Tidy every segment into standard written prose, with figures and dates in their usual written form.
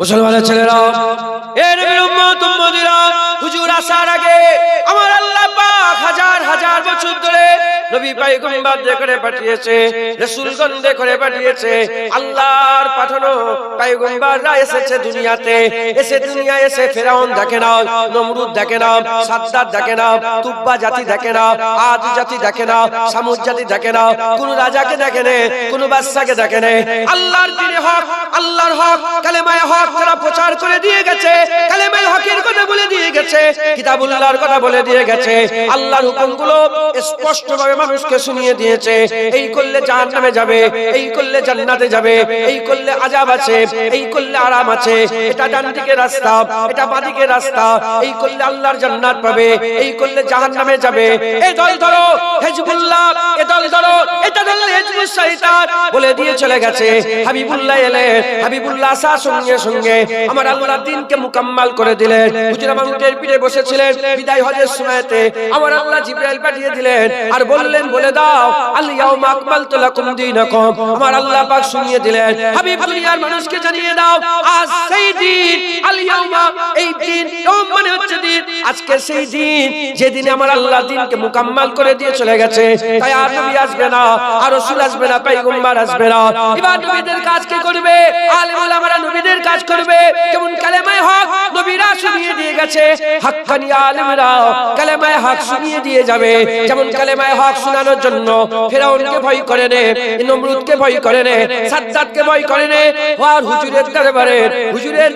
মুসলমানের ছেলেরা, এ নবীর উম্মত উম্মতিরা, হুজুর আসার আগে আমার আল্লাহ পাক হাজার হাজার বছর ধরে নবী পয়গম্বরদের করে পাঠিয়েছে, রাসূলগণদের করে পাঠিয়েছে। আল্লাহর পাঠানো পয়গম্বররা এসেছে দুনিয়াতে, এসে দুনিয়ায় এসে ফেরাউন দেখে না, নমরুদ দেখে না, সাদ্দাত দেখে না, তুব্বা জাতি দেখে না, আদ জাতি দেখে না, সামুদ জাতি দেখে না, কোন রাজাকে দেখে না, কোন বাদশাকে দেখে না। আল্লাহর দ্বীনে হক, আল্লাহর হক, কালেমায়ে হক তারা প্রচার করে দিয়ে গেছে, কালেমায়ে হকের কথা বলে দিয়ে গেছে, কিতাবুল্লাহর কথা বলে দিয়ে গেছে, আল্লাহর হুকুমগুলো স্পষ্টভাবে মানুষকে শুনিয়ে দিয়েছে। এই করলে জাহান্নামে যাবে, এই করলে জান্নাতে যাবে, এই করলে আযাব আছে, এই করলে আরাম আছে, এটা ডান দিকের রাস্তা, এটা বাঁ দিকের রাস্তা, এই করলে আল্লাহর জান্নাত পাবে, এই করলে জাহান্নামে যাবে। এই দল ধরো হিজবুল্লাহ, এই দল ধরো এটা ধরলে হিজবুস শয়তান বলে দিয়ে চলে গেছে। হাবিবুল্লাহ এলেন, হাবিবুল্লাহ আসার সঙ্গে সঙ্গে আমার আল্লাহর দ্বীনকে মুকাম্মাল করে দিলেন। হুজুর আমার উটের পিঠে বসেছিলেন বিদায় হজের সময়তে, আমার আল্লাহ জিবরাইল পাঠিয়ে দিলেন আর বললেন, বলে দাও আল ইয়াউমা আকমালতু লাকুম দীনাকুম। আমার আল্লাহ পাক শুনিয়ে দিলেন, হাবিব দুনিয়ার মানুষকে জানিয়ে দাও আজ সেই দিন, আল ইয়াউমা এই দিন, ইয়াউম মানে হচ্ছে দিন, আজকে সেই দিন যেদিন আমার আল্লাহ দ্বীনকে মুকাম্মাল করে দিয়ে চলে গেছে। তাই আর নবী আসবে না, আর রাসূল আসবে না, পয়গম্বর আসবে না। এবার নবীদের কাজ কি করবে? আলেম ওলামারা নবীদের কাজ করবে। যেমন কালেমায়ে হক নবীরা শুনিয়ে দিয়ে গেছে, হাক্কানি আলেমরা কালেমায়ে হক শুনিয়ে দিয়ে যাবে। যেমন কালেমায়ে হক শোনানোর জন্য ফেরাউনকে ভয় করে নে, নমরুদকে ভয় করে নে, সাদ্দাতকে ভয় করে নে। আর হুজুরের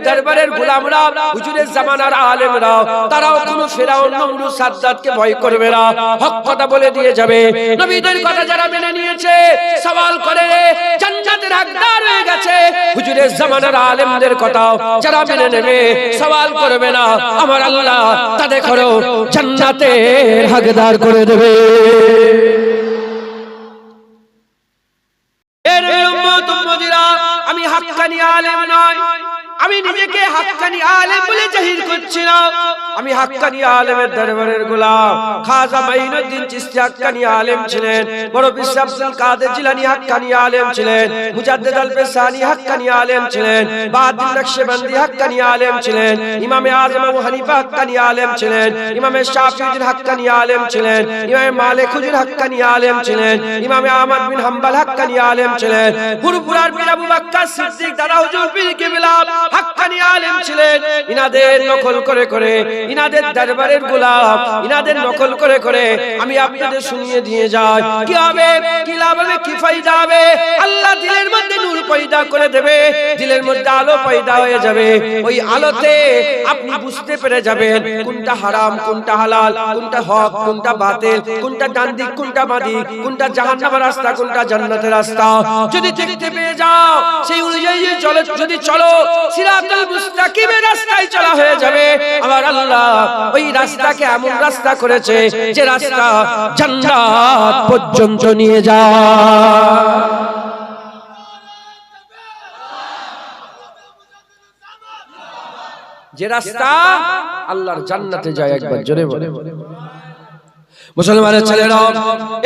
দরবারের গোলামরা, হুজুরের জামানার আলেমরা তারাও কোনো ফেরাউন, নমরুদ, সাদ্দাতকে ভয় করবে না, হক কথা বলে দিয়ে যাবে। নবীদের কথা যারা মেনে নিয়েছে, সওয়াল করে জান্নাতের হকদার হয়ে গেছে। হুজুরের জামানার আলেমদের কথা যারা মেনে নেবে, সওয়াল করবে না, আমার আল্লাহ তাদের করো জান্নাতের হকদার করে দেবে। এর উম্মত উম্মতিরা, আমি হাক্কানি আলেম নয়, আমি নিজেকে হাক্কানি আলেম বলে জাহির করছি না, আমি হাক্কানি আলেমের দরবারের গোলাম। খাজা মাইনুদ্দিন চিশতি হাক্কানি আলেম ছিলেন, বড় পীর আব্দুল কাদের জিলানী হাক্কানি আলেম ছিলেন, মুজাদ্দিদ আল ফিসানি হাক্কানি আলেম ছিলেন, বাহাদুর নকশবন্দি হাক্কানি আলেম ছিলেন, ইমামে আযম আবু হানিফা হাক্কানি আলেম ছিলেন, ইমামে শাফিঈ হাক্কানি আলেম ছিলেন, ইমামে মালিক হুজুর হাক্কানি আলেম ছিলেন, ইমামে আহমদ বিন হাম্বল হাক্কানি আলেম ছিলেন, ফুরফুরার পীর আবু বকর সিদ্দিক দাদা হুজুর পীর কিবলা হাক্কানি আলেম ছিলেন। ইনাদের নকল করে করে, ইনাদের দরবারের গোলাম, ইনাদের নকল করে করে আমি আপনাদের শুনিয়ে দিয়ে যাই। কি হবে, কি লাভ হবে, কি ফায়দা হবে? আল্লাহ দিলের মধ্যে নূর পয়দা করে দেবে, দিলের মধ্যে আলো পয়দা হয়ে যাবে। ওই আলোতে আপনি বুঝতে পেরে যাবেন কোনটা হারাম, কোনটা হালাল, কোনটা হক, কোনটা বাতিল, কোনটা ডান দিক, কোনটা বাঁ দিক, কোনটা জাহান্নামের রাস্তা, কোনটা জান্নাতের রাস্তা। যদি দেখতে পেয়ে যাও, সেই অনুযায়ী চলো, যদি চলো সিরাতুল মুস্তাকিমের রাস্তায় চলা হয়ে যাবে। আমার আল্লাহ ওই রাস্তাকে এমন রাস্তা করেছে যে রাস্তা জান্নাত পর্যন্ত নিয়ে যায়। যে রাস্তা আল্লাহর জান্নাতে যায়, একবার জোরে বলে। মুসলমানের ছেলেরা,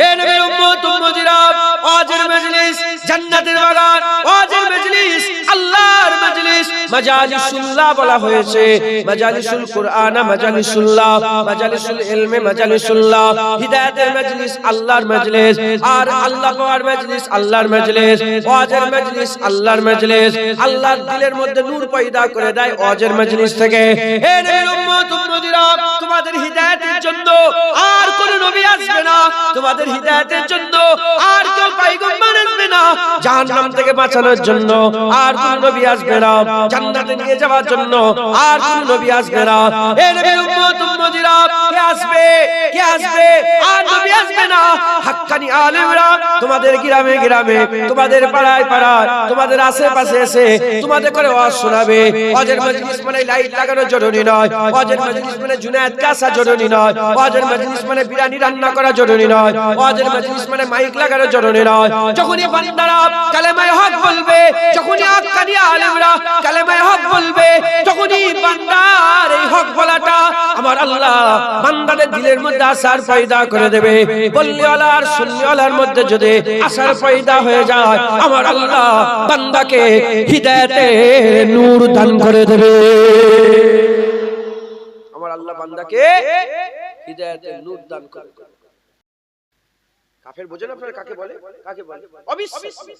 এ নবীর উম্মত উম্মতিরা, ওয়াজের মজলিস জান্নাতের বাগান, ওয়াজের মজলিস আল্লাহর মজলিস, মাজালিসুল্লাহ বলা হয়েছে। মাজালিসুল কুরআন, মাজালিসুল্লাহ, মাজালিসুল ইলমে, মাজালিসুল্লাহ, হিদায়াতের মজলিস আল্লাহর মজলিস, আর আল্লাহ পাওয়ার মজলিস আল্লাহর মজলিস, ওয়াজের মজলিস আল্লাহর মজলিস। আল্লাহর দিলের মধ্যে নূর পয়দা করে দেয় ওয়াজের মজলিস থেকে। হে নবীর উম্মত উম্মতিরা, তোমাদের হিদায়াতের জন্য আর কোন নবী আসবে না, তোমাদের হিদায়াতের জন্য আর কেউ পয়গম্বর আসবে না, জাহান্নাম থেকে বাঁচানোর জন্য আর কোন নবী আসবে না, জান্নাতে নিয়ে যাওয়ার জন্য আর কোন নবী আসবে না। এ নবীর উম্মত উম্মতিরা, কে আসবে, কে আসবে? আর নবী আসবে না। হাক্কানি আলেমরা তোমাদের গ্রামে গ্রামে, তোমাদের পাড়ায় পাড়ায়, তোমাদের আশেপাশে এসে তোমাদের করে ওয়াজ শোনাবে। ওয়াজের মজলিস মানে লাইট লাগানো জরুরি নয়, ওয়াজের মজলিস মানে জুনায়েদ কাসা জরুরি নয়, ওয়াজের মজলিস মানে বিরিয়ানি রান্না করা জরুরি নয়, ওয়াজের মজলিস মানে মাইক লাগানো জরুরি নয়। যখনই বান্দারা কালেমায়ে হক বলবে, যখনই হাক্কানি আলেমরা কালেমায়ে হক বলবে, তখনই বান্দার এই হক বলাটা আমার আল্লাহ বান্দাদের দিলের মধ্যে আসার পয়দা করে দেবে। বল্লিওয়ালা আর সুন্নিওয়ালার মধ্যে যদি আসার পয়দা হয়ে যায়, আমার আল্লাহ বান্দাকে হিদায়াতের নূর দান করে দেবে। আমার আল্লাহ বান্দাকে হিদায়াতের নূর দান করে দেবে। কাফের বোঝেন আপনারা কাকে বলে? কাকে বলে? অবিশ্বাসী।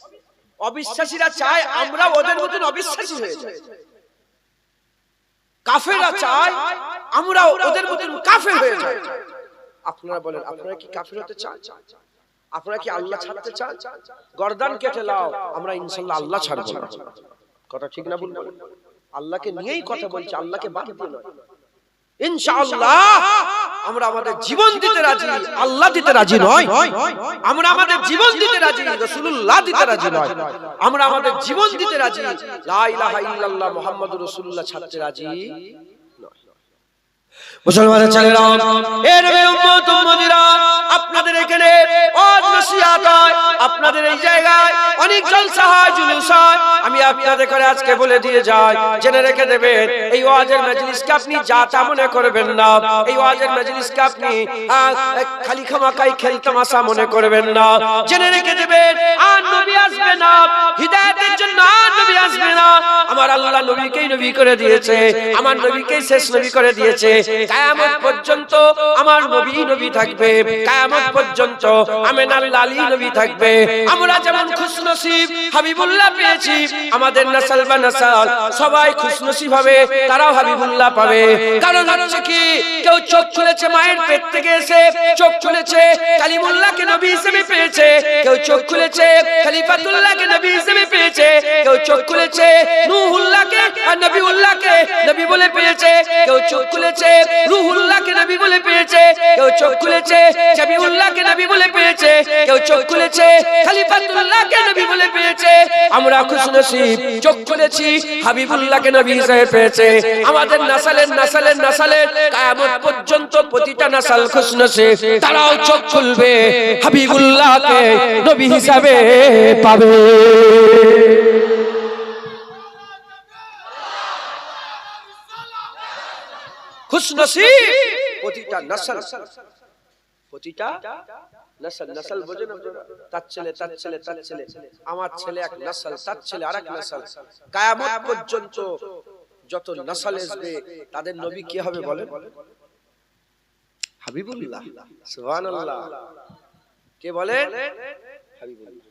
অবিশ্বাসীরা চায় আমরা ওদের মতন অবিশ্বাসী হয়ে যাই। কাফেররা চায় আমরা ওদের মতন কাফের হয়ে যাই। আপনারা বলেন, আপনারা কি কাফের হতে চান? আপনারা কি আল্লাহ ছাড়তে চান? গর্দান কেটে লাও, আমরা ইনশাআল্লাহ আল্লাহ ছাড়ব না। কথা ঠিক না ভুল? আল্লাহকে নিয়েই কথা বলছি, আল্লাহকে বাদ দিয়ে নয়। ইনশাআল্লাহ আমরা আমাদের জীবন দিতে রাজি, আল্লাহ দিতে রাজি নয়। আমরা আমাদের জীবন দিতে রাজি, রাসূলুল্লাহ দিতে রাজি নয়। আমরা আমাদের জীবন দিতে রাজি, লা ইলাহা ইল্লাল্লাহ মুহাম্মাদুর রাসূলুল্লাহ ছাড়তে রাজি নয়। মুসলমানের ছেলেরা, এ নবীর উম্মত উম্মতিরা, আপনাদের এখানে ওয়াজ নসিহত হয়, আপনাদের এই জায়গায় অনেক জলসা হয়, জুলুস হয়। আমি আপনাদের করে আজকে বলে দিয়ে যাই, জেনে রেখে দেবেন, এই ওয়াজের মজলিসকে আপনি যা তা মনে করবেন না। এই ওয়াজের মজলিসকে আপনি খালি খামাকাই খেলতামাশা মনে করবেন না। জেনে রেখে দেবেন, আর নবী আসবে না, হিদায়াতের জন্য আর নবী আসবে না। আমার আল্লাহ নবীকেই নবী করে দিয়েছে, আমার নবীকেই শেষ নবী করে দিয়েছে। কিয়ামত পর্যন্ত আমার নবী নবী থাকবে, কিয়ামত পর্যন্ত আমিনার লালী নবী থাকবে। আমরা যেমন খুশনসিব হাবিবুল্লাহ পেয়েছি, আমাদের নসল বা নসল সবাই খুশনসিব হবে, তারাও হাবিবুল্লাহ পাবে। কারণ হচ্ছে কি, কেউ চোখ খুলেছে মায়ের পেট থেকে এসে, চোখ খুলেছে কালিমুল্লাহকে নবী হিসেবে পেয়েছে, কেউ চোখ খুলেছে খলিফাতুল্লাহকে নবী হিসেবে পেয়েছে, কেউ চোখ খুলেছে নূহুল্লাহকে আর নবীউল্লাহকে নবী বলে পেয়েছে, কেউ চোখ খুলেছে রূহুল্লাহকে নবী বলে পেয়েছে, কেউ চোখ খুলেছে জাবিউল্লাহকে নবী বলে পেয়েছে, কেউ চোখ খুলেছে খলিফাতুল্লাহকে নবী বলে পেয়েছে। আমরা খুশনসিব, চোখ খুলেছি হাবিবুল্লাহকে নবী হিসেবে পেয়েছে। আমাদের নসলের নসলের নসলের কিয়ামত পর্যন্ত প্রতিটা নসল খুশনসিব, তারাও চোখ খুলবে হাবিবুল্লাহকে নবী হিসেবে পাবে। খুশনসিব প্রতিটা নসল, প্রতিটা নসল। নসল বোঝেন আপনারা? তার ছেলে তার ছেলে তার ছেলে, আমার ছেলে এক নসল, তার ছেলে আরেক নসল। কিয়ামত পর্যন্ত যত নসল আসবে তাদের নবী কি হবে বলেন? হাবিবুল্লাহ। সুবহানাল্লাহ। কে বলে? হাবিবুল্লাহ।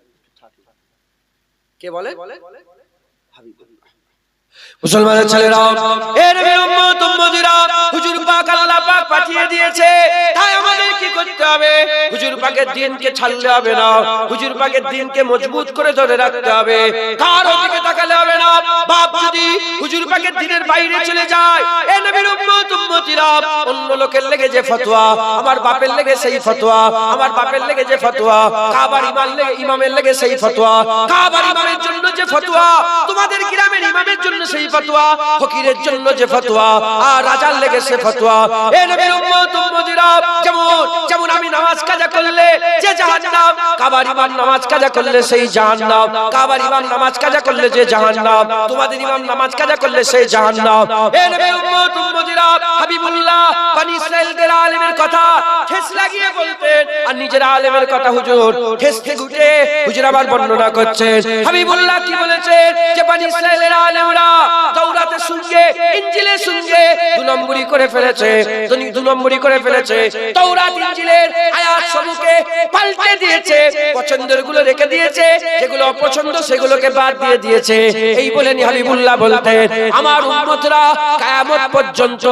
কে বলে? হাবিবুল্লাহ। মুসলমানের ছেলেরা, এ নবীর উম্মত উম্মতিরা, হুজুর পাক আল্লাহ পাক পাঠিয়ে দিয়েছে, তাই আমাদের কি করতে হবে? হুজুর পাকের দ্বীনকে ছাড়লে হবে না, হুজুর পাকের দ্বীনকে মজবুত করে ধরে রাখতে হবে। কারো দিকে তাকালে হবে না। বাপ যদি হুজুর পাকের দ্বীনের বাইরে চলে যায়, এ নবীর উম্মত উম্মতিরা, অন্য লোকের লেগে যে ফতোয়া, আমার বাপের লেগে সেই ফতোয়া, আমার বাপের লেগে যে ফতোয়া, কাবার ইমামের লেগে সেই ফতোয়া, কাবার ইমামের জন্য যে ফতোয়া, তোমাদের গ্রামের ইমামের জন্য সেই ফতোয়া, ফকিরের জন্য যে ফতোয়া, আর রাজার লেগে সে ফতোয়া। এ নবীর উম্মত উম্মতিরা, যেমন আমি নামাজ কাজা করলে যে জাহান্নাম, কাবার ইমাম নামাজ কাজা করলে সেই জাহান্নাম, কাবার ইমাম নামাজ কাজা করলে যে জাহান্নাম, তোমাদের ইমাম নামাজ কাজা করলে সেই জাহান্নাম। এ নবীর উম্মত উম্মতিরা, হাবিবুল্লাহ বনি ইসরাঈলদের আলেমের কথা ঠেস লাগিয়ে বলতেন, আর নিজের আলেমের কথা হুজুর ঠেস থেকে উঠে হুজুর আবার বর্ণনা করছেন। হাবিবুল্লাহ কি বলেছেন? যে বনি ইসরাঈলের আলেমরা তাওরাতে সঙ্গে ইনজিলের সঙ্গে দু নম্বরই করে ফেলেছে, দু নম্বরই করে ফেলেছে। তাওরাত ইনজিলের আয়াত সমূহকে পাল্টে দিয়েছে, পছন্দের গুলো রেখে দিয়েছে, যেগুলো অপছন্দ সেগুলোকে বাদ দিয়ে দিয়েছে। এই বলেন হাবিবুল্লাহ বলতেন, আমার উম্মতরা কিয়ামত পর্যন্ত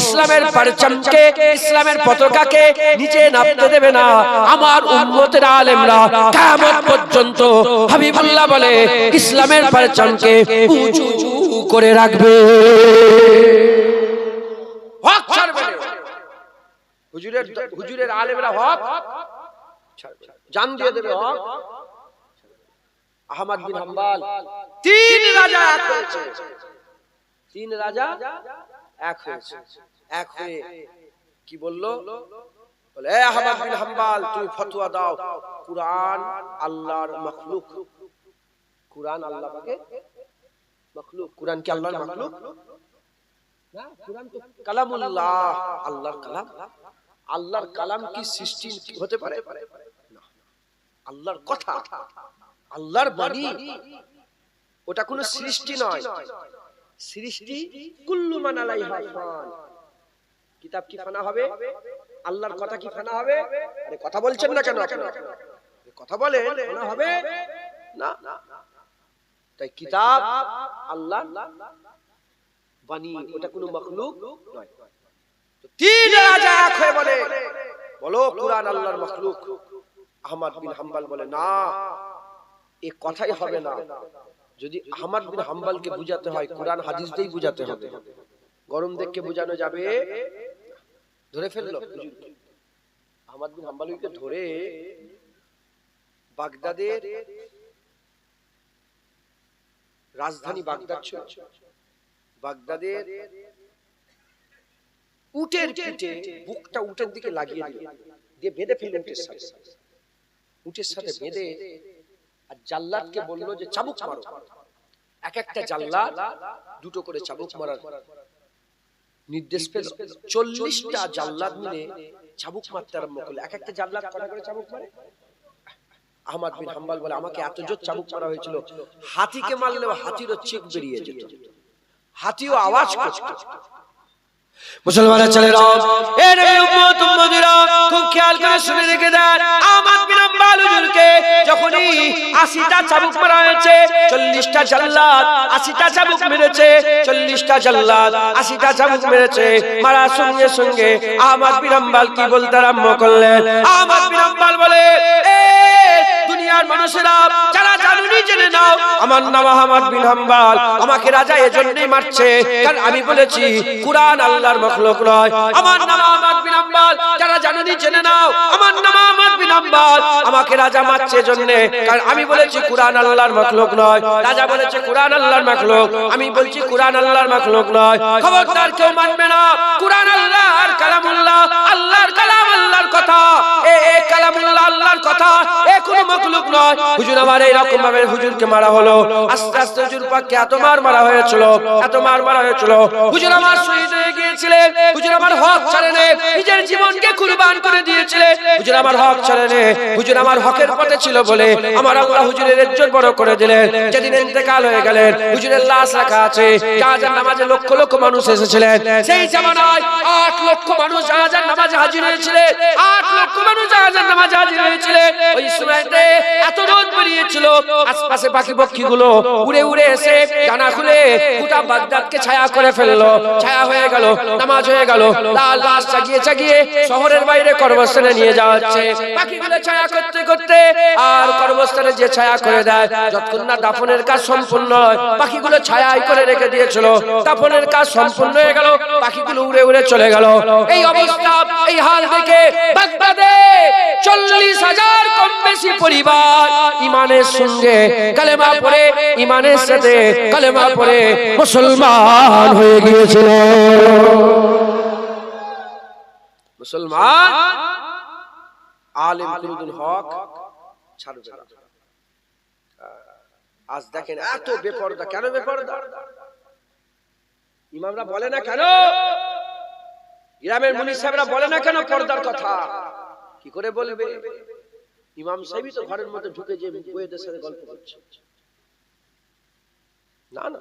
ইসলামের পরচমকে, ইসলামের পতাকাকে নিচে নামতে দেবে না। আমার উম্মতের আলেমরা কিয়ামত পর্যন্ত, হাবিবুল্লাহ বলে, ইসলামের পরচমকে উঁচু করে রাখবে। হক ছাড়বে না। হুজুরের আলেমরা হক ছাড়বে, জান দিয়ে দেবে হক। আহমদ বিন হাম্বল, তিন রাজা এক হয়েছে, তিন রাজা এক হয়েছে। এক হয়ে কি বললো? বলে, এ আহমদ বিন হাম্বল, তুমি ফতোয়া দাও, কুরআন আল্লাহর মাখলুক। কুরআন আল্লাহ পাকের মাখলুক। কুরআন কি আল্লাহর মাখলুক? না, কুরআন তো কালামুল্লাহ, আল্লাহর কালাম। আল্লাহর কালাম কি সৃষ্টি হতে পারে? না, আল্লাহর কথা, আল্লাহর বাণী, ওটা কোনো সৃষ্টি নয়। সৃষ্টি কুল্লু মান আলাইহা ফান। কিতাব কি ফানা হবে? আল্লাহর কথা কি ফানা হবে? আরে কথা বলছেন না কেন আপনারা? কথা বলেন, ফানা হবে না। তাই কিতাব আল্লাহর বাণী, ওটা কোনো মাখলুক নয়। তো তিন রাজা এক হয়ে বলে, বলো কুরআন আল্লাহর মাখলুক। আহমদ বিন হাম্বল বলে না, এই কথাই হবে না। যদি আহমদ বিন হাম্বলকে বুঝাতে হয় কুরআন হাদিস দিয়েই বুঝাতে হবে, গরম দেখকে বোঝানো যাবে? ধরে ফেললো আহমদ বিন হাম্বলকে, ধরে বাগদাদের রাজধানী বাগদাদ ছিল, বাগদাদের উটের পিঠে বুকটা উটের দিকে লাগিয়ে দিল, দিয়ে বেঁধে ফেলল উটের সাথে বেঁধে, আর জাল্লাদকে বলল যে চাবুক মারো। এক একটা জাল্লাদ দুটো করে চাবুক মারার নির্দেশ পেল। 40টা জাল্লাদ মিলে চাবুক মারতে আরম্ভ করলো। এক একটা জাল্লাদ কটা করে চাবুক মারে? আহমদ বিন হাম্বল বলে আমাকে এত জোর চাবুক মারা হয়েছিল, হাতিকে মারলেও হাতিরও চিক বেরিয়ে যেত, হাতিও আওয়াজ করত। মুসলমানের ছেলেরা, এ নবীর উম্মত উম্মতিরা, খুব খেয়াল করে শুনে রেখে দেন। আহমদ বিন হাম্বল হুজুরকে যখনই 80টা চাবুক মারা হয়েছে, 40টা জাল্লাদ 80টা চাবুক মেরেছে, 40টা জাল্লাদ 80টা চাবুক মেরেছে, মারার সঙ্গে সঙ্গে আহমদ বিন হাম্বল কি বলতে আরম্ভ করলেন? আহমদ বিন হাম্বল বলে, এ দুনিয়ার মানুষেরা যারা জানুনি জেনে নাও, আমার নাম আহমদ বিন হাম্বল। আমাকে রাজা এজন্যই মারছে কারণ আমি বলেছি কুরআন আল্লাহর মাখলুক নয়। আমার নাম আহমদ বিন হাম্বল, যারা জানুনি জেনে নাও, আমার নাম আহমদ বিন হাম্বল। আমাকে রাজা মারছে জন্য কারণ আমি বলেছি কুরআন আল্লাহর মাখলুক নয়। রাজা বলেছে কুরআন আল্লাহর মাখলুক, আমি বলছি কুরআন আল্লাহর মাখলুক নয়। খবরদার কেউ মানবে না। কুরআন আল্লাহর কালামুল্লাহ, আল্লাহর কালাম, আল্লাহর কথা। এ কালামুল্লাহ, আল্লাহর কথা, এ কোনো মাখলুক নয়। হুজুর আমার এইরকম ভাবে হুজুরকে মারা হলো। আস্তে আস্তে হুজুর পাককে এত মারা হয়েছিল, এত মারা হয়েছিল, হুজুর আমার শহীদ হয়ে গিয়েছিলেন। হুজুর আমার হক ছাড়েনি, নিজের জীবনকে কুরবান করে দিয়েছিলেন। হুজুর আমার হক ছাড়েনি, হুজুর আমার হকের পথে ছিল বলে আমার আল্লাহ হুজুরের ইজ্জত বড় করে দিলেন। যেদিন ইন্তেকাল হয়ে গেলেন, হুজুরের লাশ রাখা আছে। জানাজার নামাজে লক্ষ লক্ষ মানুষ এসেছিলেন। সেই জামানায় 8 লক্ষ মানুষ জানাজার নামাজে হাজির হয়েছিলেন। 8 লক্ষ মানুষ জানাজার নামাজে হাজির হয়েছিলেন। ওই সময়তে এত রোদ বেরিয়েছিল, আশপাশে পাখি পক্ষীগুলো উড়ে উড়ে এসে ডানা খুলে গোটা বাগদাদকে ছায়া করে ফেললো। ছায়া হয়ে গেল, নামাজ হয়ে গেল, লাল লাশ জাগিয়ে জাগিয়ে শহরের বাইরে কর্মস্থানে নিয়ে যাওয়া হচ্ছে। পাখিগুলো ছায়া করতে করতে আর কর্মস্থানে যে ছায়া করে দেয়, যতক্ষণ না দাফনের কাজ সম্পূর্ণ হয়, পাখিগুলো ছায়াই করে রেখে দিয়েছিল। দাফনের কাজ সম্পূর্ণ হয়ে গেল, পাখিগুলো উড়ে উড়ে চলে গেল। এই অবস্থা, এই হাল দেখে বাগদাদে 40,000 কম বেশি পরিবার ইমানের সঙ্গে কালেমা পড়ে, ইমানের সাথে কালেমা পড়ে মুসলমান হয়ে গিয়েছিল। মুসলমান আলেম কুলুল হক ছাড়বে না। আজ দেখেন এত বেপরদা, কেন বেপরদা? ইমামরা বলে না কেন? গ্রামের মুনি সাহেবরা বলে না কেন পর্দার কথা? কি করে বলবে? ইমাম সাহেবই তো ঘরের মধ্যে ঢুকে যে বইয়েদের সাথে গল্প করছে। না না,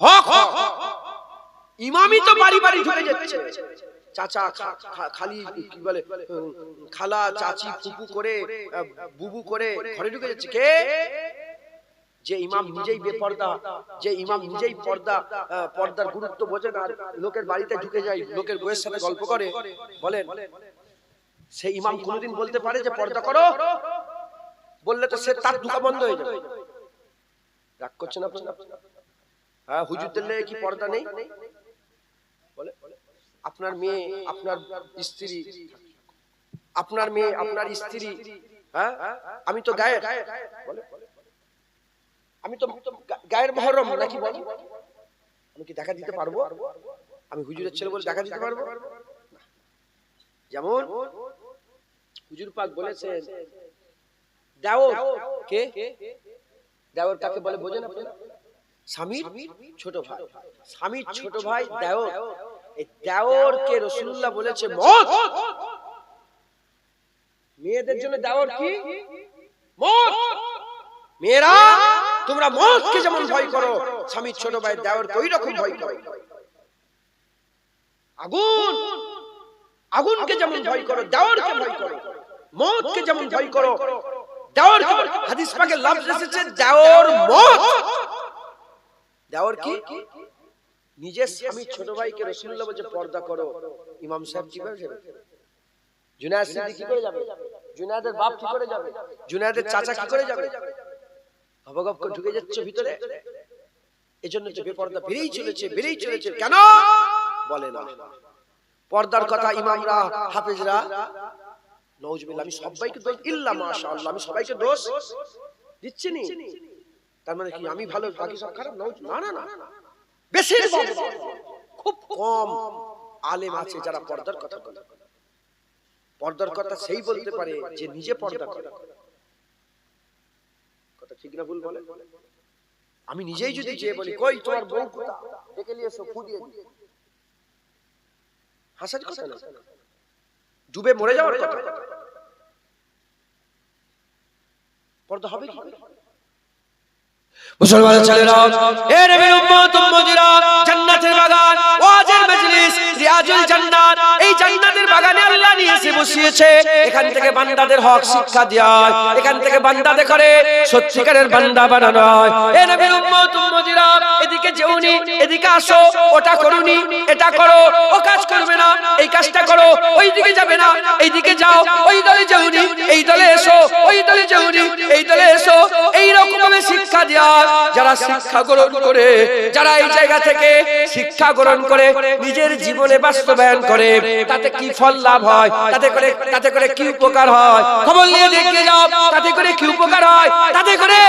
হক হক, ইমামই তো বাড়ি বাড়ি ঢুকে যাচ্ছে। চাচা খালি কি বলে, খালা চাচি ফুপু করে বুবু করে ঘরে ঢুকে যাচ্ছে। কে? যে ইমাম নিজেই বেপর্দা, যে ইমাম নিজেই পর্দার গুরুত্ব বোঝে না, লোকের বাড়িতে ঢুকে যায়, লোকের বউয়ের সাথে গল্প করে, বলেন সেই ইমাম কোনদিন বলতে পারে যে পর্দা করো? বললে তো সে তার দোকান বন্ধ হয়ে যাবে। রাগ করছেন আপনারা? হ্যাঁ, হুজুরদের লেগে কি পর্দা নেই? বলে আপনার মেয়ে, আপনার স্ত্রী, আপনার মেয়ে, আপনার স্ত্রী, হ্যাঁ আমি তো গায়ের, বলে আমি তো গায়ের মহরম নাকি, বল আমি কি দেখা দিতে পারবো? আমি হুজুরের ছেলে বলে দেখা দিতে পারবো? যেমন হুজুর পাক বলেছেন দেওর, কে দেওর কাকে বলে বোঝেন আপনারা? স্বামীর ছোট ভাই, স্বামীর ছোট ভাই দেওর। এই দেওরকে রাসূলুল্লাহ বলেছে মত। মেয়েদের জন্য দেওর কি? মত। মেয়েরা তোমরা মতকে যেমন ভয় করো, স্বামীর ছোট ভাই দেওরকে ওই রকম ভয় করো। আগুন, আগুনকে যেমন ভয় করো দেওরকে ভয় করো, মতকে যেমন ভয় করো দেওরকে। হাদিস পাকে লফজ এসেছে দেওর মত। দেওর কি? নিজের স্বামীর ছোট ভাইকে রাসূলুল্লাহ বলেছে পর্দা করো। ইমাম সাহেব কিভাবে যাবে? জুনায়েদ সিদ্দিক কি করে যাবে? জুনায়েদের বাপ কি করে যাবে? জুনায়েদের চাচা কি করে যাবে? গবগব করে ঢুকে যাচ্ছে ভিতরে। এজন্য যে বেপর্দা বেড়েই চলেছে, বেড়েই চলেছে। কেন বলে না? পর্দার কথা ইমামরা, হাফেজরা, নাউজুবিল্লাহ, আমি সবাইকে দোষ, ইল্লা মাশাআল্লাহ, আমি সবাইকে দোষ দিচ্ছি না। তার মানে কি আমি ভালো বাকি সব খারাপ? না না না, বেশিরভাগ খুব কম আলেম আছে যারা পর্দার কথা বলে। পর্দার কথা সেই বলতে পারে যে নিজে পর্দা করে। কথা ঠিক না ভুল বলে? আমি নিজেই যদি যে বলি কই তোমার বউ কোথা, ডেকে নিয়ে এসো, ফুদিয়ে দিই, হাসার কথা না, ডুবে মরে যাওয়ার কথা। পর্দা হবে কি? মুসলমানের ছেলেরা, এ নবীর উম্মত উম্মতিরা, জান্নাতের বাগান, ওয়াজের মজলিস, রিয়াজুল জান্নাত, এই জান্নাতের বাগানে আল্লাহ নিয়ে এসে বসিয়েছে। এখান থেকে বান্দাদের হক শিক্ষা দেয়া হয়, এখান থেকে বান্দাদের করে সত্যিকারের বান্দা বানানো হয়। এ নবীর উম্মত উম্মতিরা, এদিকে যেওনি, এদিকে আসো, ওটা করুনি, এটা করো, ও কাজ করবে না, এই কাজটা করো, ওই দিকে যাবে না, এই দিকে যাও, ওই দলে যেওনি, এই দলে এসো, ওই দলে যেওনি, এই দলে এসো, এই রকম ভাবে শিক্ষা দেয়া। যারা শিক্ষা গ্রহণ করে, যারা এই জায়গা থেকে শিক্ষা গ্রহণ করে নিজের জীবনে বাস্তবায়ন করে, তাতে কি ফল লাভ হয়, তাতে করে কি উপকার হয়, খবর নিয়ে দেখে যাও। তাতে করে কি উপকার হয়? তাতে করে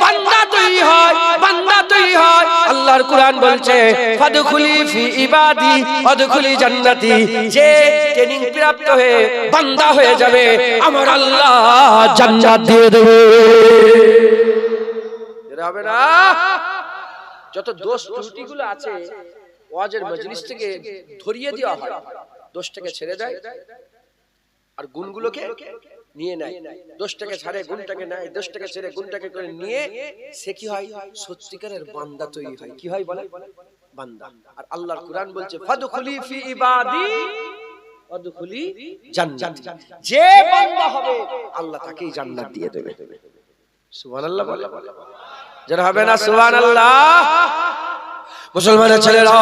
বান্দা তৈরি হয়, বান্দা তৈরি হয়। আল্লাহর কুরআন বলছে ফাদখুলি ফি ইবাদি ওয়াদখুলি জান্নাতি। যে ট্রেনিং প্রাপ্ত হয়ে বান্দা হয়ে যাবে, আমার আল্লাহ জান্নাত দিয়ে দেবে। হবে না? যত দোষ ত্রুটিগুলো আছে ওয়াজের মজলিস থেকে ধরিয়ে দেওয়া হয়, দোষটাকে ছেড়ে দেয় আর গুণগুলোকে নিয়ে নেয়। দোষটাকে ছাড়ে গুণটাকে নেয়, দোষটাকে ছেড়ে গুণটাকে করে নিয়ে সে কি হয়? সত্যিকারের বান্দা তৈরি হয়। কি হয় বলে? বান্দা। আর আল্লাহর কুরআন বলছে ফাদখুলি ফি ইবাদি ওয়াদখুলি জান্নাতি। যে বান্দা হবে আল্লাহ তাকেই জান্নাত দিয়ে দেবে। সুবহানাল্লাহ বলে যারা হবে না সুবহানাল্লাহ। মুসলমানের ছেলেরা,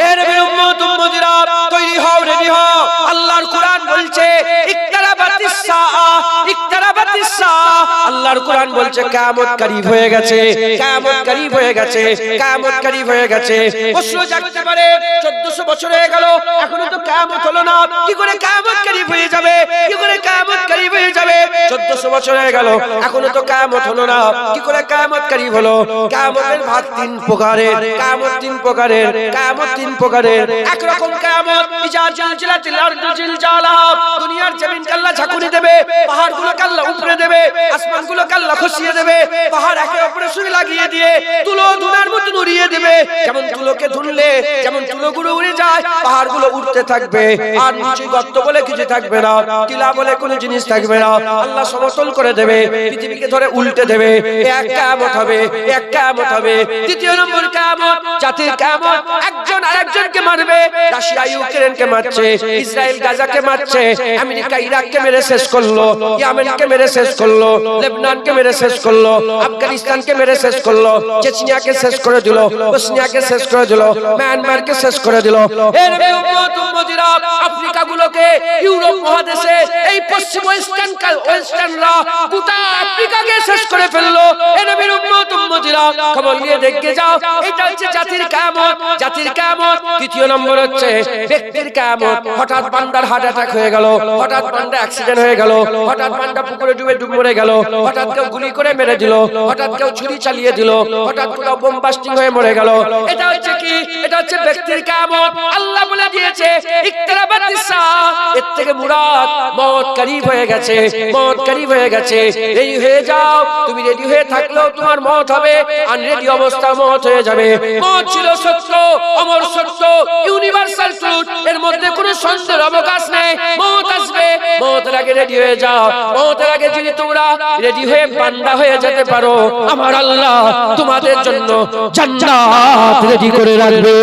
এ নবীর উম্মত উম্মতিরা, তৈরি হও, রেডি হও। আল্লাহর কুরআন বলছে ইকতারাবাতিস সাআ, ইকতারাবাতিস সাআ। আল্লাহর কুরআন বলছে কিয়ামত করিব হয়ে গেছে, কিয়ামত করিব হয়ে গেছে, কিয়ামত করিব হয়ে গেছে। প্রশ্ন জাগতে পারে 1400 বছর হয়ে গেল, এখনো তো কিয়ামত হলো না, কি করে কিয়ামত করিব হয়ে যাবে? কি করে কিয়ামত করিব হয়ে যাবে? 1400 বছর হয়ে গেল, এখনো তো কিয়ামত হলো না, কি করে কিয়ামত করিব হলো? কিয়ামতের ভাগ তিন প্রকারের, কিয়ামত তিন প্রকারের, কিয়ামত তিন প্রকারের। এক রকম কিয়ামত ইজা জিলজিলাতিল আরদু জিলজালাহা, দুনিয়ার জমিনকে আল্লাহ ঝাঁকুনি দেবে, পাহাড়গুলোকে আল্লাহ উপড়ে দেবে, আসমানগুলোকে আল্লাহ খসিয়ে দেবে, পাহাড় একে অপরের সঙ্গে লাগিয়ে দিয়ে তুলো ধুনার মতো উড়িয়ে দেবে। যেমন তুলোকে ধুনলে যেমন তুলোগুলো উড়ে যায়, পাহাড়গুলো উড়তে থাকবে, আর নিচে গর্ত বলে কিছু থাকবে না, টিলা বলে কোনো জিনিস থাকবে না। আল্লাহ সমতল করে দেবে, পৃথিবীকে ধরে উল্টে দেবে। এক কিয়ামত হবে, এক কিয়ামত হবে। দ্বিতীয় নম্বর কিয়ামত জাতির কিয়ামত। একজন আরেকজনকে মারবে। রাশিয়া ইউক্রেনকে মারছে, ইসরায়েল গাজাকে মারছে, আমেরিকা ইরাককে মেরে শেষ করলো, ইয়েমেনকে মেরে শেষ করলো, লেবাননকে মেরে শেষ করলো, আফগানিস্তানকে মেরে শেষ করলো, চেচনিয়াকে শেষ করে দিল, বসনিয়াকে শেষ করে দিল, মিয়ানমারকে শেষ করে দিল। এর উম্মত উম্মতিরা, আফ্রিকা গুলোকে, ইউরোপ মহাদেশে, এই পশ্চিম ওয়েস্টার্নরা গোটা আফ্রিকাকে শেষ করে ফেললো। এর নবীর উম্মত উম্মতিরা, খবর নিয়ে দেখে যাও। এটা হচ্ছে জাতির কিয়ামত, জাতির কিয়ামত। তৃতীয় নম্বর হচ্ছে ব্যক্তির কিয়ামত। হঠাৎ বান্দার হার্ট অ্যাটাক হয়ে গেল, হঠাৎ বান্দা অ্যাক্সিডেন্ট হয়ে গেল, হঠাৎ বান্দা পুকুরে ডুবে মরে গেল, হঠাৎ কেউ গুলি করে মেরে দিল, হঠাৎ কেউ ছুরি চালিয়ে দিল, হঠাৎ কোথাও বোম বাস্টিং হয়ে মরে গেল। এটা হচ্ছে কি? এটা হচ্ছে ব্যক্তির কিয়ামত। আল্লাহ বলে দিয়েছে ইকতারাবাত এর থেকে মুরাদ মওত করিব হয়ে গেছে, মওত করিব হয়ে গেছে। রেডি হয়ে যাও, তুমি রেডি হয়ে থাকলেও তোমার মওত হবে, আনরেডি অবস্থা মওত হয়ে যাবে। মওত ছিল সত্য, অমর সত্য, ইউনিভার্সাল ট্রুথ, এর মধ্যে কোনো সন্দেহের অবকাশ নেই। মওত আসবে, মওতের আগে রেডি হয়ে যাও। মওতের আগে যদি তোমরা রেডি হয়ে বান্দা হয়ে যেতে পারো, আমার আল্লাহ তোমাদের জন্য জান্নাত রেডি করে রাখবে।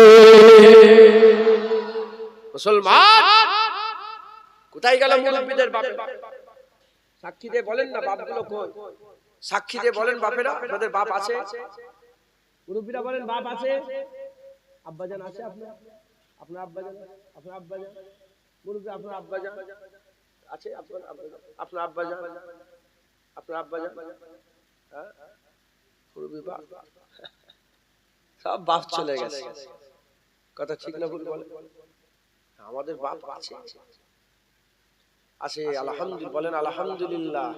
মুসলমান কোথায় গেল মুরব্বিদের বাপ? সাক্ষী দিয়ে বলেন না বাপগুলো কই? সাক্ষী দিয়ে বলেন বাপেরা, আপনাদের বাপ আছে? মুরব্বিরা বলেন বাপ আছে? আব্বাজান আছে আপনার? আপনার আব্বাজান, আপনার আব্বাজান মুরব্বি, আপনার আব্বাজান আছে? আপনার আব্বাজান, আপনার আব্বাজান, আপনার আব্বাজান, হ্যাঁ মুরব্বি বাপ, সব বাপ চলে গেছে। কথা ঠিক না ভুল বলেন? আমাদের বাপ আছে, আছে আলহামদুলিল্লাহ, বলেন আলহামদুলিল্লাহ।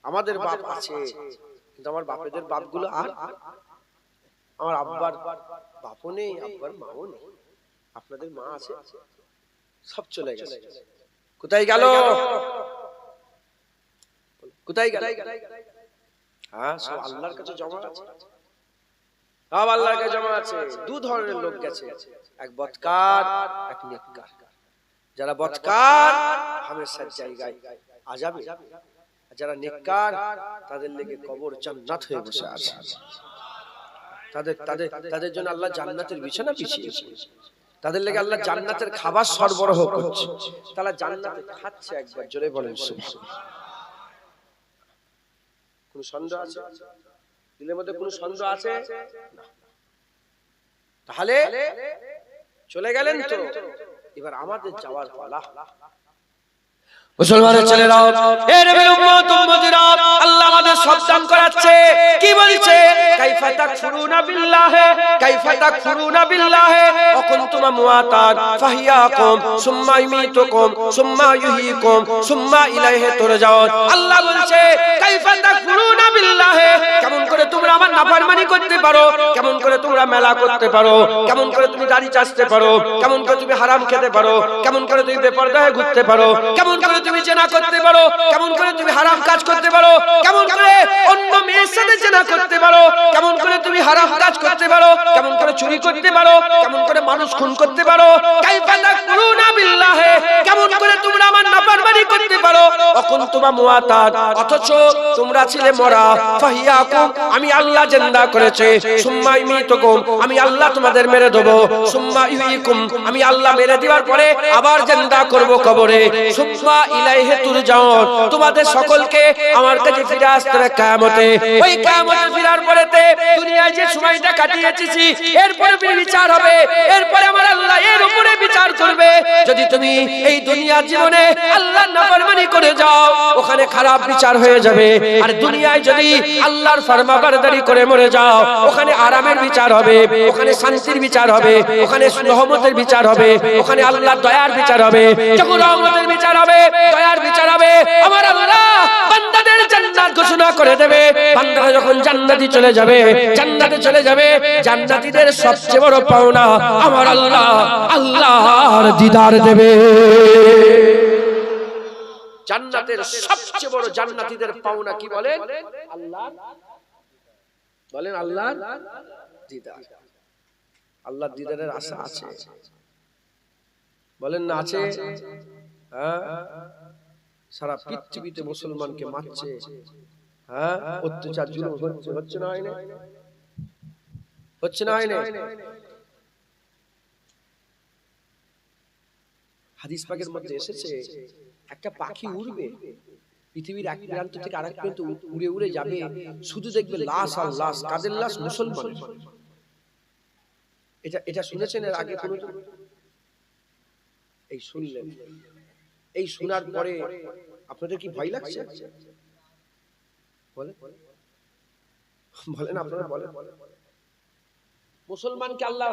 আমাদের বাপ আছে, কিন্তু আমার বাপেদের বাপগুলো আর আমার আব্বার বাপও নেই, আব্বার মাও নেই। আপনাদের মা আছে, সব চলে গেছে। কোথায় গেল? কোথায় গেল? হ্যাঁ, সব আল্লাহর কাছে জমা আছে, সব আল্লাহর কাছে জমা আছে। দু ধরনের লোক গেছে, এক বদকার, এক নেককার। যারা বদকার হামেশার জায়গায় আযাবে, যারা নেককার তাদের লেগে কবর জান্নাত হয়ে বসে আছে। তাদের জন্য আল্লাহ জান্নাতের বিছানা বিছিয়েছে, তাদের লেগে আল্লাহ জান্নাতের খাবার সরবরাহ করছে, তারা জান্নাতে খাচ্ছে। একবার জোরে বলেন সুবহানাল্লাহ। কোন সন্দেহ আছে দিলের মধ্যে? কোন সন্দেহ আছে? তাহলে চলে গেলেন তো, এবার আমাদের যাওয়ার পালা। মুসলমানের ছেলেরা, এ নবীর উম্মত উম্মতিরা, আল্লাহ আমাদের সাবধান করাচ্ছে। কি বলছে? কাইফা তাকফুরুনা বিল্লাহি, কাইফা তাকফুরুনা বিল্লাহি ওয়া কুনতুম আমওয়াতান ফাহিয়াকুম সুম্মা ইউমীতুকুম সুম্মা ইউহয়িকুম সুম্মা ইলাইহি তুরজাউন। আল্লাহ বলছে কাইফা তাকফুরুনা বিল্লাহি, কেমন করে তোমরা আমার নাফরমানি করতে পারো, কেমন করে তোমরা মেলা করতে পারো, কেমন করে তুমি দাড়ি চাচতে পারো, কেমন করে তুমি হারাম খেতে পারো, কেমন করে তুমি বেপরদা হয়ে ঘুরতে পারো, কেমন করে তুমি জেনা করতে পারো, কেমন করে তুমি হারাম কাজ করতে পারো, কেমন করে অন্য মেয়ের সাথে জেনা করতে পারো, কেমন করে তুমি হারাম কাজ করতে পারো, কেমন করে চুরি করতে পারো, কেমন করে মানুষ খুন করতে পারো। কাইফা তাকফুরুনা বিল্লাহি, কেমন করে তোমরা আমার নাফরমানি করতে পারো। অকুনতুম আমওয়াতান, অথচ তোমরা ছিলে মরা। ফাহিয়াকুম, আমি আল্লাহ জিন্দা করেছে। সুম্মা ইউমীতুকুম, আমি আল্লাহ তোমাদের মেরে দেব। সুম্মা ইউহয়িকুম, আমি আল্লাহ মেরে দেওয়ার পরে আবার জিন্দা করব কবরে। সুম্মা ইলাইহি তুরজাউন, তোমাদের সকলকে আমার কাছে ফিরে আসতে হবে কিয়ামতে। ওই কিয়ামতে ফিরার পরেতে দুনিয়ায় যে সময়টা কাটিয়েছি, এরপরে বিচার হবে, এরপরে আমার আল্লাহ এর উপরে বিচার করবে। যদি তুমি এই দুনিয়ার জীবনে আল্লাহর নাফরমানি করে যাও, ওখানে খারাপ বিচার হয়ে যাবে। আর দুনিয়ায় যদি আল্লাহর ফরমাবরদারি করে মরে যাও, ওখানে আরামের বিচার হবে, ওখানে শান্তির বিচার হবে, ওখানে রহমতের বিচার হবে, ওখানে আল্লাহর দয়ার বিচার হবে। যখন রহমতের বিচার হবে, দয়ার বিচার হবে, আমার আল্লাহ বান্দাদের জান্নাত ঘোষণা করে দেবে। বান্দারা যখন জান্নাতে চলে যাবে, জান্নাতে চলে যাবে, জান্নাতীদের সবচেয়ে বড় পাওনা আমার আল্লাহ আল্লাহর দিদার দেবে। জান্নাতের সবচেয়ে বড় জান্নাতীদের পাওনা কি বলেন? আল্লাহ, বলেন আল্লাহর দিদার। আল্লাহর দিদারের আশা আছে, বলেন না আছে? হ্যাঁ, সারা পৃথিবীতে মুসলমানকে মারছে, হ্যাঁ, অত্যাচার জুলুম হচ্ছে না, হয় না? হচ্ছে না, হয় না? হাদিস পাকের মধ্যে এসেছে একটা পাখি উড়বে, পৃথিবীর এক প্রান্ত থেকে আরেক প্রান্ত উড়ে উড়ে যাবে, শুধু দেখবে লাশ আর লাশ। কাদের লাশ? মুসলমান। এটা শুনেছেন এর আগে কোনোদিন? এই শুনলেন, এই শোনার পরে আপনাদের কি ভয় লাগছে? বলেন বলেন, আপনারা বলেন। মুসলমানকে আল্লাহ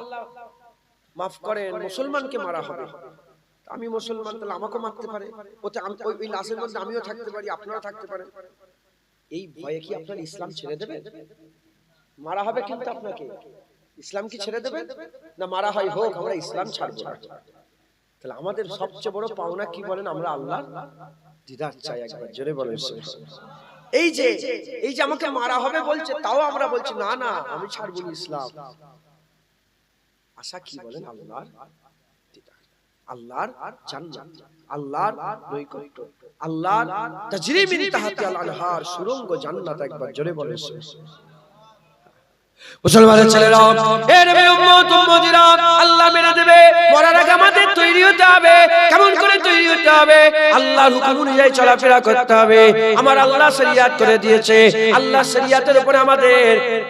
মাফ করেন, মুসলমানকে মারা হবে। আমি মুসলমান, তাহলে আমাকে মারতে পারে, ওতে ওই লাশের মধ্যে আমিও থাকতে পারি, আপনারা থাকতে পারেন। এই ভয়ে কি আপনার ইসলাম ছেড়ে দেবে? মারা হবে কিন্তু আপনাকে, ইসলাম কি ছেড়ে দেবেন না মারা হয় হোক, আমরা ইসলাম ছাড়বো না। তাহলে আমাদের সবচেয়ে বড় পাওনা কি বলেন? আমরা আল্লাহর দিদার চাই। একবার জোরে বলেন এই যে আমাকে মারা হবে বলছে, তাও আমরা বলছি না না আমি ছাড়বো না ইসলাম। আশা কি বলেন? আল্লাহর দিদার, আল্লাহর জান্নাত, আল্লাহর নৈকট্য, আল্লাহর তাজরি মিন তাহতিল আনহার সুরঙ্গ জান্নাত। একবার জোরে বলেন মুসলমানের ছেলেরা, এ নবীর উম্মত উম্মতিরা, আল্লাহ মেনে দেবে, মরার আগে আমাদের তৈরি হতে হবে। কেমন করে তৈরি হতে হবে? আল্লাহর হুকুম অনুযায়ী চলাফেরা করতে হবে। আমার আল্লাহ শরীয়ত করে দিয়েছে, আল্লাহ শরীয়তের উপরে আমাদের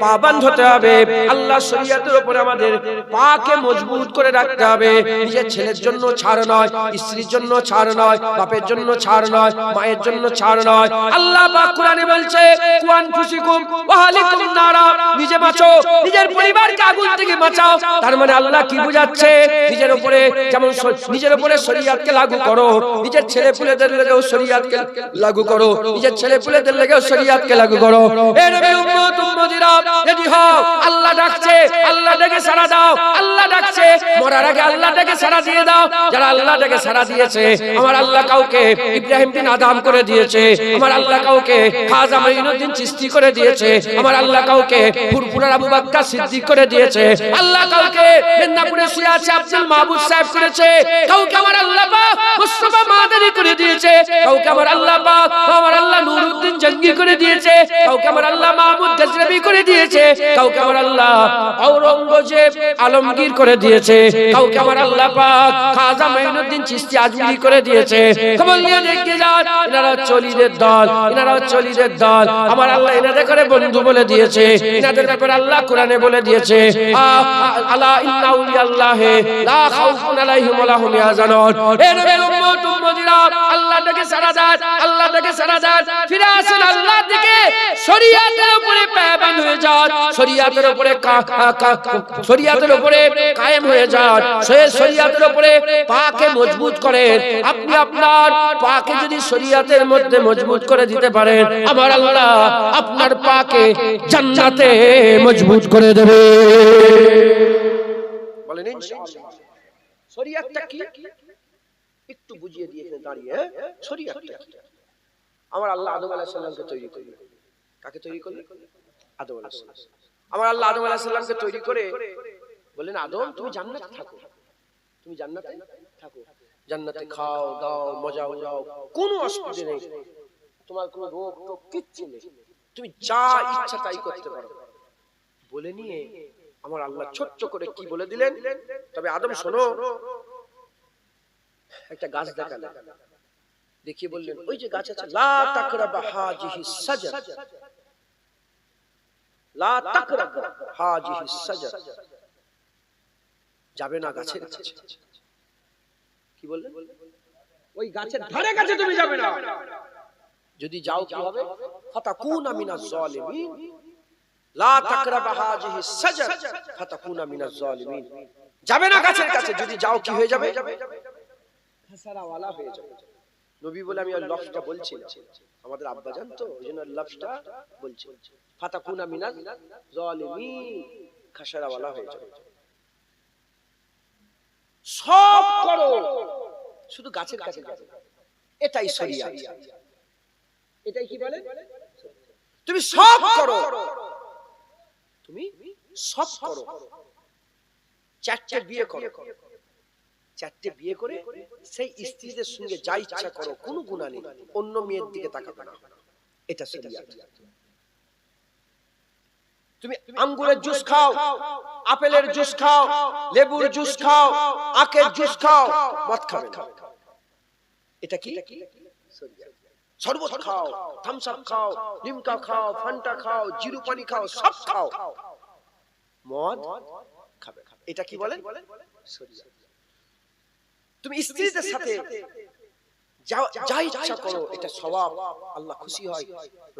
পাবন্দ হতে হবে। আল্লাহ শরীয়তের উপরে আমাদের পাকে মজবুত করে রাখতে হবে। নিজের ছেলের জন্য ছাড় নয়, স্ত্রীর জন্য ছাড় নয়, বাপের জন্য ছাড় নয়, মায়ের জন্য ছাড় নয়। আল্লাহ পাক কোরআনে বলছে, কুয়ান ফুসিকুম ওয়া আহলিকুম নারা, নিজে বাঁচো, নিজের পরিবারকে আগুন থেকে বাঁচাও। তার মানে আল্লাহ কি বুঝাচ্ছে? নিজের উপরে যেমন নিজের উপরে শরীয়তকে লাগু করো, নিজের ছেলেপুলেদের লাগেও শরীয়তকে লাগু করো, নিজের ছেলেপুলেদের লাগেও শরীয়তকে লাগু করো। এ নবীর উম্মত উম্মতিরা, রেডি হও, আল্লাহ ডাকছে, আল্লাহ ডেকে সাড়া দাও। আল্লাহ ডাকছে, মরার আগে আল্লাহ ডেকে সাড়া দিয়ে দাও। যারা আল্লাহ ডেকে সাড়া দিয়েছে, আমার আল্লাহ কাউকে ইব্রাহিম বিন আদম করে দিয়েছে, আমার আল্লাহ কাউকে খাজা মঈনুদ্দিন চিশতি করে দিয়েছে, আমার আল্লাহ কাউকে ফুরফুরা আবু বকর সিদ্দিক করে দিয়েছে, আল্লাহ কাউকে মেদিনীপুরে শুয়ে আছে আব্দুল মাহবুব সাহেব করেছে, কাউকে আমার আল্লাহ পাক মুস্তাফা মাদানী করে দিয়েছে, কাউকে আমার আল্লাহ পাক আমার আল্লাহ নুরউদ্দিন জঙ্গি করে দিয়েছে, কাউকে আমার আল্লাহ মাহমুদ গজনবী করে দিয়েছে, কাউকে আমার আল্লাহ ঔরঙ্গজেব আলমগীর করে দিয়েছে, কাউকে আমার আল্লাহ পাক খাজা মঈনুদ্দিন চিশতি আজমিরি করে দিয়েছে। খবর নিয়ে দেখে যান, এনারা চলিদের দল, এনারা চলিদের দল। আমার আল্লাহ এনাদের করে বন্ধু বলে দিয়েছে, এনাদের ব্যাপারে আল্লাহ কোরআনে বলে দিয়েছে, আলা ইন্না আউলিয়াল্লাহি লা খাউফুন আলাইহিম ওয়া লা হুম ইয়াহজানুন। এ নবীর উম্মত উম্মতিরা, আল্লাহ ডেকে সাড়া দাও, আল্লাহ ডেকে সাড়া দাও, ফিরে আসুন আল্লাহর দিকে। শরীয়তের উপরে পায়বান হয়ে যান, শরীয়তের উপরে শরীয়তের উপরে কায়েম হয়ে যান, শরীয়তের উপরে পাকে মজবুত করেন। আপনি আপনার পাকে যদি শরীয়তের মধ্যে মজবুত করে দিতে পারেন, আমার আল্লাহ আপনার পাকে জান্নাতে মজবুত করে দেবে। বলেন ইনশাআল্লাহ। শরীয়তটা কি একটু বুঝিয়ে দিয়ে এখানে দাঁড়িয়ে, শরীয়তটা কি? আমার আল্লাহ আদম আলাইহিস সালামকে তৈরি করলেন। কাকে তৈরি করলেন? আদম আলাইহিস সালাম। আমার আল্লাহ আদম আলাইহিস সালামকে তৈরি করে বললেন, আদম তুমি জান্নাতে থাকো, তুমি জান্নাতে থাকো, জান্নাতে খাও দাও মজা উড়াও, কোনো অসুবিধা নেই, তোমার কোনো রোগ টোগ কিচ্ছু নেই, তুমি যা ইচ্ছা তাই করতে পারো। বলে নিয়ে আমার আল্লাহ ছোট্ট করে কি বলে দিলেন, তবে আদম শোনো, একটা গাছ দেখালেন, দেখিয়ে বললেন ওই যে গাছ আছে, লা তাকরাবা হাজিহিস সাজার, লা তাকরাবা হাজিহিস সাজার, যাবে না গাছের কাছে। কি বললেন? ওই গাছের ধারে কাছে তুমি যাবে না, যদি যাও কি হবে? ফাতাকুনা মিনাজ জালিমিন, লা তাকরাবা হাজিহিস সাজার ফাতাকুনা মিনাজ জালিমিন। যাবে না গাছের কাছে, যদি যাও কি হয়ে যাবে? খাসারা ওয়ালা হয়ে যাবে। নবী বলে আমি ওই লফজটা বলছি না, আমাদের আব্বা জান তো ওইজন্য লফজটা বলছি, ফাতাকুনা মিনাজ জালিমিন, খাসারা ওয়ালা হয়ে যাবে। সব করো শুধু গাছের কাছে যাবে, এটাই শরীয়ত। এটাই কি বলে? তুমি সব করো, তুমি সব করো। চারটে বিয়ে করো, চারটে বিয়ে করে সেই স্ত্রীদের সঙ্গে যা ইচ্ছা করো, কোনো গুনাহ নেই, অন্য মেয়ের দিকে তাকাবে না, এটা শরীয়ত। তুমি আঙ্গুরের জুস খাও, আপেলের জুস খাও, লেবুর জুস খাও, আখের জুস খাও, মদ খাবে না, এটা কি শরীয়ত। শরবত খাও, থামস আপ খাও, লিমকা খাও, ফান্টা খাও, জিরু পানি খাও, সব খাও, মদ খাবে, এটা কি বলেন? শরীয়ত। তুমি স্ত্রীদের সাথে যা ইচ্ছা করো, এটা সওয়াব, আল্লাহ খুশি হয়,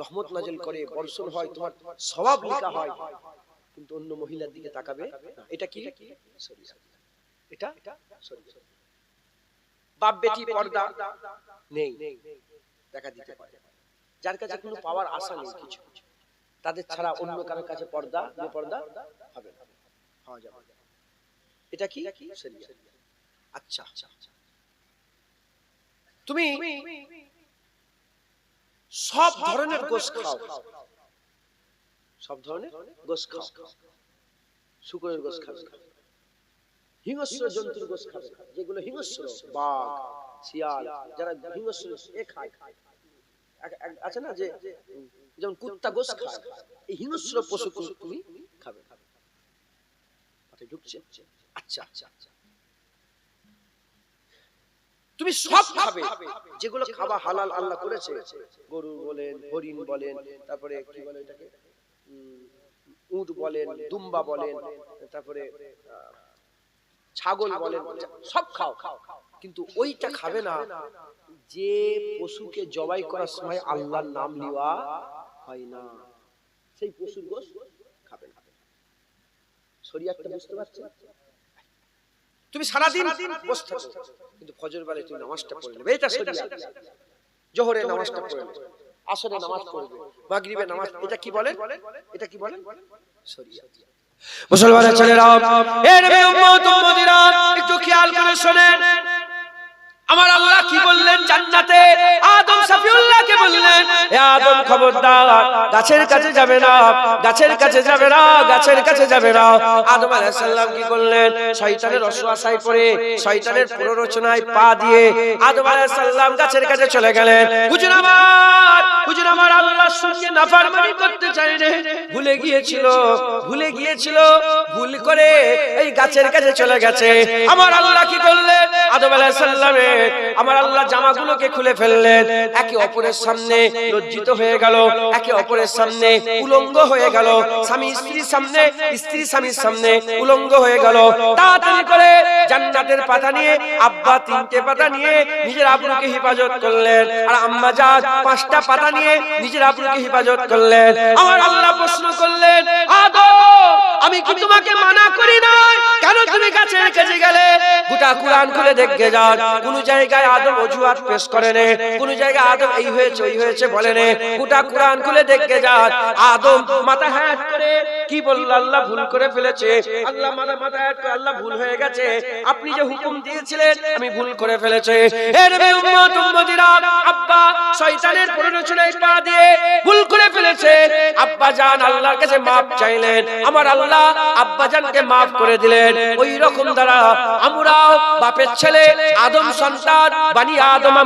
রহমত নাজিল করে, বর্ষণ হয়, তোমার সওয়াব লেখা হয়, কিন্তু অন্য মহিলার দিকে তাকাবে না, এটা কি শরীয়ত। এটা শরীয়ত। বাপ বেটি পর্দা নেই, দেখা দিতে পারে, যার কাছে কোনো পাওয়ার আশা নেই কিছু, তাদের ছাড়া অন্য কারোর কাছে পর্দা বেপর্দা হবে না। খাওয়া যাবে না। এটা কি শরিয়াত। আচ্ছা, তুমি সব ধরনের গোশত খাও, সব ধরনের গোশত খাও, শুকরের গোশত খাবে, হিংস্র জন্তুর গোশত খাবে, যেগুলো হিংস্র, বাঘ, শিয়াল, যারা হিংস্র খায়, আছে না যে যেমন কুত্তা গোশত খায়, এই হিংস্র পশু তুমি খাবে। ঢুকছে? আচ্ছা, তুমি সব খাবে যেগুলো খাওয়া হালাল আল্লাহ করেছে, গরু বলেন, হরিণ বলেন, তারপরে কি বলে এটাকে, উট বলেন, দুম্বা বলেন, তারপরে ছাগল বলেন, সব খাও, কিন্তু ওইটা খাবে না যে পশুকে জবাই করার সময় আল্লাহর নাম নেওয়া হয় না, সেই পশুর গোশত খাবে না। শরীয়তটা বুঝতে পারছো? তুমি সারাদিন বসে থাকো, কিন্তু ফজর বেলায় তুমি নামাজটা পড়ে নেবে, এটা শরীয়ত। জোহরে নামাজটা পড়ে নেবে, আসরে নামাজ পড়বে, মাগরিবে নামাজ, এটা কি বলেন? এটা কি বলেন? শরীয়ত। মুসলমানের ছেলেরা, এ নবীর উম্মত উম্মতিরা, একটু খেয়াল করে শুনেন। আমার আল্লাহ কি বললেন জান্নাতে? আদম সাফিউল্লাহকে বললেন, এ আদম খবরদার, গাছের কাছে যাবে না, গাছের কাছে যাবে না, গাছের কাছে যাবে না। আদম আলাইহিস সালাম কি করলেন? শয়তানের ওয়াসওয়াসায় পড়ে, শয়তানের প্ররোচনায় পা দিয়ে আদম আলাইহিস সালাম গাছের কাছে চলে গেলেন। হুজুর আমার আল্লাহর সঙ্গে নাফরমানি করতে চাইলে ভুলে গিয়েছিল, ভুল করে এই গাছের কাছে চলে গেছে। আমার আল্লাহ কি করলেন? আদম আলাইহিস সালামের আমার আল্লাহ জামাগুলোকে খুলে ফেললেন, একে অপরের সামনে লজ্জিত হয়ে গেল, একে অপরের সামনে উলঙ্গ হয়ে গেল, স্বামী স্ত্রীর সামনে, স্ত্রী স্বামীর সামনে উলঙ্গ হয়ে গেল। তাড়াতাড়ি করে জান্নাতের পাতা নিয়ে, আব্বা 3টে পাতা নিয়ে নিজের আব্রুকে হেফাজত করলেন, আর আম্মা জান 5টা পাতা নিয়ে নিজের আব্রুকে হেফাজত করলেন। আমার আল্লাহ প্রশ্ন করলেন, আদম, আমি কি তোমাকে মানা করি নাই? কেন তুমি গাছের কাছে গেলে? গোটা কুরআন খুলে দেখে যান, কোন জায়গায় আদম অজুহাত পেশ করেনি, কোন জায়গায় আদম এই হয়েছে ওই হয়েছে বলেনি। গোটা কুরআন খুলে দেখে যান, আদম মাথা হাত করে কি বলল? আল্লাহ ভুল করে ফেলেছে, আল্লাহ মাথা হাত করে, আল্লাহ ভুল হয়ে গেছে, আপনি যে হুকুম দিয়েছিলেন আমি ভুল করে ফেলেছি। এ নবী উম্মত উম্মতিরা, আব্বা শয়তানের প্ররোচনায় পা দিয়ে ভুল করে ফেলেছে, আব্বা জান আল্লাহর কাছে maaf চাইলেন, আমার আল্লাহ আব্বা জানকে maaf করে দিলেন। ওই রকম দ্বারা আমরাও বাপের ছেলে, আদম সন্তান, বানি আদম,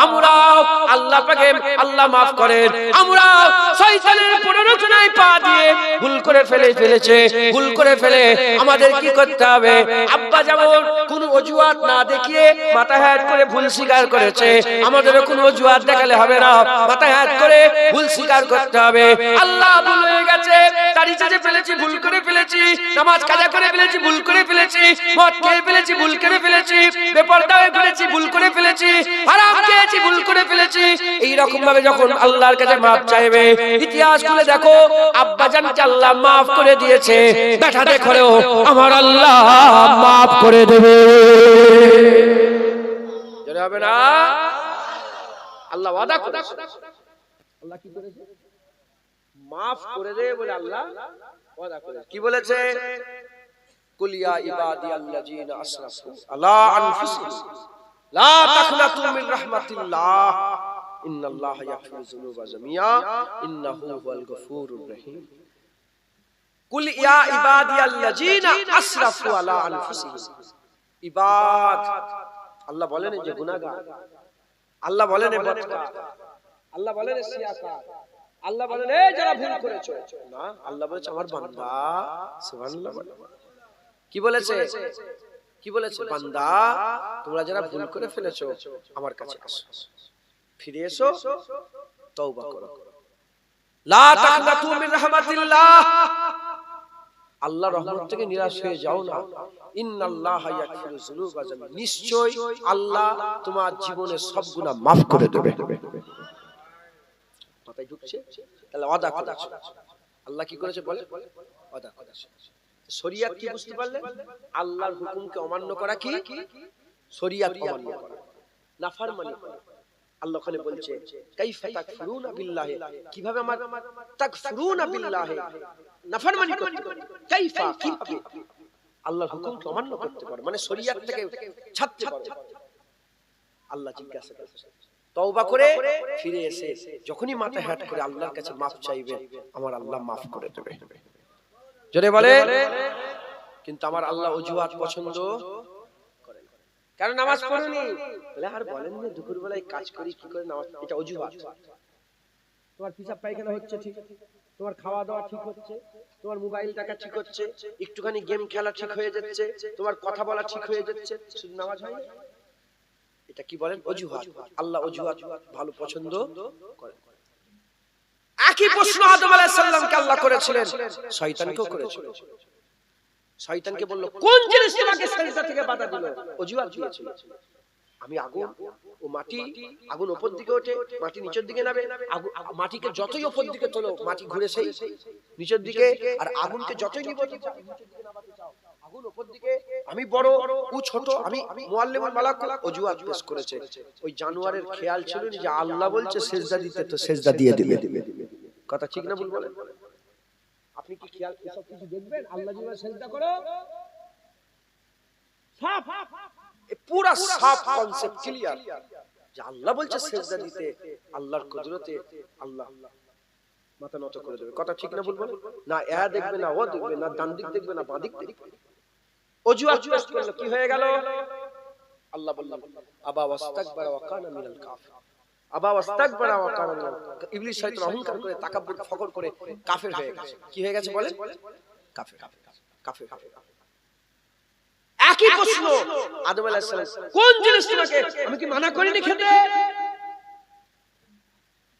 আমরাও আল্লাহ পাকে আল্লাহ maaf করেন, আমরাও শয়তানের প্ররোচনায় পা দিয়ে ভুল করে ফেলেছে। ভুল করে ফেলে আমাদের কি করতে হবে? আব্বা যেমন কোন অজুহাত না দেখিয়ে মাথা হাত করে ভুল স্বীকার করেছে, আমাদেরও কোনো অজুহাত দেখালে হবে না, মাথা হাত করে ভুল স্বীকার করতে হবে। আল্লাহ ভুল হয়ে গেছে, দাড়ি চেঁচে ফেলেছি, ভুল করে ফেলেছি, নামাজ কাজা করে ফেলেছি, ভুল করে ফেলেছি, মদ খেয়ে ফেলেছি, ভুল করে ফেলেছি, বেপরদা হয়ে ফেলেছি, ভুল করে ফেলেছি, হারাম খেয়েছি, ভুল করে ফেলেছি। এই রকম ভাবে যখন আল্লাহর কাছে maaf চাইবে, ইতিহাস খুলে দেখো আব্বা জানকে আল্লাহ maaf করে দিয়েছে, বেটা দেখো আমার আল্লাহ maaf করে দেবে। জোরে হবে না? আল্লাহ ওয়াদা করেছে, আল্লাহ কি করেছে? maaf করে দেবে বলে আল্লাহ ওয়াদা করেছে। কি বলেছে? কুল ইয়া ইবাদিয়াল্লাযিনা আসরাফু আলা আনফুসিহিম লা তাকনাতু মিন রাহমাতিল্লাহ ইন্নাল্লাহা ইয়াগফিরু যুনুবা জামিআ ইন্নাহু হুয়াল গফুরুর রহিম। কুল ইয়া ইবাদিয়াল্লাযিনা আসরাফু আলা আনফুসিহিম, ইবাদ আল্লাহ বলেন যে গুনাহগার, আল্লাহ বলেন বদকার, আল্লাহ বলেন সিয়াকার, আল্লাহ বলেন এই যারা ভুল করেছো না, আল্লাহ বলেছে আমার বান্দা। সুবহানাল্লাহ। কি বলেছে? কি বলেছে? বান্দা তোমরা যারা ভুল করে ফেলেছো আমার কাছে আসো, ফিরে এসো, তওবা করো, লা তাকনাতু মিন রাহমাতিল্লাহ, আল্লাহর রহমত থেকে নিরাশ হয়ে যাও না। ইন্নাল্লাহা ইয়াগফিরু যুনুবা জামিআ, নিশ্চয় আল্লাহ তোমার জীবনের সব গুনাহ maaf করে দেবে। মাথায় ঢুকছে? তাহলে ওয়াদা করেছে আল্লাহ। কি করেছে বলে? ওয়াদা করেছে। শরীয়ত কি বুঝতে পারলেন? আল্লাহর হুকুমকে অমান্য করা কি? শরীয়ত অমান্য করা, নাফরমানি করা। আল্লাহ ওখানে বলছে কাইফা তাকফুরুনা বিল্লাহি, কিভাবে আমার তাকফুরুনা বিল্লাহি নাফরমানি করতে, কাইফা কিভাবে আল্লাহর হুকুম অমান্য করতে পারো, মানে শরিয়াত থেকে ছাড়তে পারো। আল্লাহ জিজ্ঞাসা করছে, তওবা করে ফিরে এসে যখনই মাথা হ্যাট করে আল্লাহর কাছে মাফ চাইবেন, আমার আল্লাহ মাফ করে দেবে। জোরে বলে। কিন্তু আমার আল্লাহ অজুহাত পছন্দ করেন। কারণ নামাজ পড়ুনি বলে আর বলেন না দুপুর বেলায় কাজ করি কি করে নামাজ, এটা অজুহাত। তোমার পিসাব পায়খানা হচ্ছে ঠিক, তোমার খাওয়া দাওয়া ঠিক হচ্ছে, তোমার মোবাইল টাকা ঠিক হচ্ছে, একটুখানি গেম খেলা ঠিক হয়ে যাচ্ছে, তোমার কথা বলা ঠিক হয়ে যাচ্ছে, শুধু নামাজ হয় না। এটা কি বলেন? অজুহাত। আল্লাহ অজুহাত ভালো পছন্দ করেন। একই প্রশ্ন আদম আলাইহিস সালামকে আল্লাহ করেছিলেন, শয়তানকেও করেছিলেন। শয়তানকে বলল কোন জিনিস তোমাকে সিজদা থেকে বাধা দিল? অজুহাত দিয়েছিল, আমি আগুন ও মাটি, আগুন উপর দিকে ওঠে, মাটি নিচের দিকে নামে, মাটিকে যতই উপর দিকে তোলো মাটি ঘুরে সেই নিচের দিকে, আর আগুনকে যতই নিচের দিকে নামাতে চাও আগুন উপর দিকে, আমি বড় ও ছোট, আমি মুআল্লিমুল মালাকুল। অজুহাত পেশ করেছে। ওই জানোয়ারের খেয়াল ছিল না যে আল্লাহ বলছে সিজদা দিতে, তো সিজদা দিয়ে দিবে। কথা ঠিক না ভুল বলেন? আপনি কি খেয়াল সব কিছু দেখবেন? আল্লাহ যদি সিজদা করো, সাফ পুরা সাফ কনসেপ্ট ক্লিয়ার যে আল্লাহ বলছে সিজদা দিতে, আল্লাহর কুদরতে আল্লাহ মাথা নত করে দেবে। কথা ঠিক না ভুল বলেন? না এ দেখবে, না ও দেখবে, না ডান দিক দেখবে, না বাঁ দিক দেখবে। অজুহাত পেশ করলো, কি হয়ে গেল? আল্লাহ বললেন আবা ওয়াস্তাকবারা ওয়া কানা মিনাল কাফির। আবা ওয়াস্তাকবারা ওয়া কানা মিনাল কাফির। ইবলিস শয়তান অহংকার করে, তাকাব্বুর, ফখর করে কাফের হয়ে গেছে। কি হয়ে গেছে বলেন? কাফের। কাফের। একই প্রশ্ন আদম আলাইহিস সালাম, কোন জিনিস তোমাকে আমি কি মানা করিনি খেতে?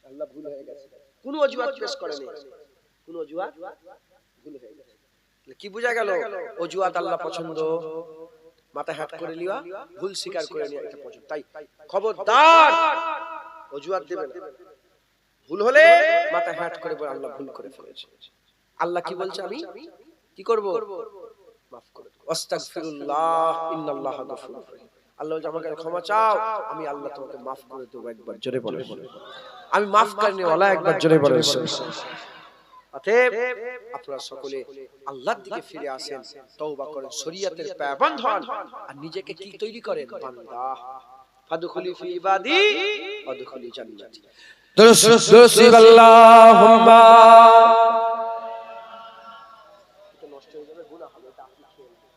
আল্লাহ ভুল হয়ে গেছে, কোন অজুহাত পেশ করেনি, কোন অজুহাত ভুল হয়ে গেছে। কি বোঝা গেল? অজুহাত আল্লাহ পছন্দ, মাথা হ্যাট করে লিয়া, ভুল স্বীকার করে নিয়া, এটা পছন্দ। তাই খবরদার অজুহাত দেবেন না। ভুল হলে মাথা হ্যাট করে বলে আল্লাহ ভুল করে ফেলেছে। আল্লাহ কি বলছে? আমি কি করব? মাফ করে দেব। আস্তাগফিরুল্লাহ ইন্নাল্লাহা গফুরুর রহিম। আল্লাহ বলছে আমাকে ক্ষমা চাও, আমি আল্লাহ তোমাকে মাফ করে দেব। একবার জোরে বলেন, আমি মাফ করনে ওয়ালা। একবার জোরে বলেন। অতএব আপনারা সকলে আল্লাহর দিকে ফিরে আসেন, তওবা করেন, শরীয়তের পায়বন্দ হন, আর নিজেকে কি তৈরি করেন? বান্দা। ফাদখুলি ফি ইবাদি ওয়াদখুলি জান্নাতি। দুরুদ আল্লাহুম্মা। এটা নষ্ট হয়ে যাবে, গুনাহ হবে, এটা আপনি খেয়ে নেন।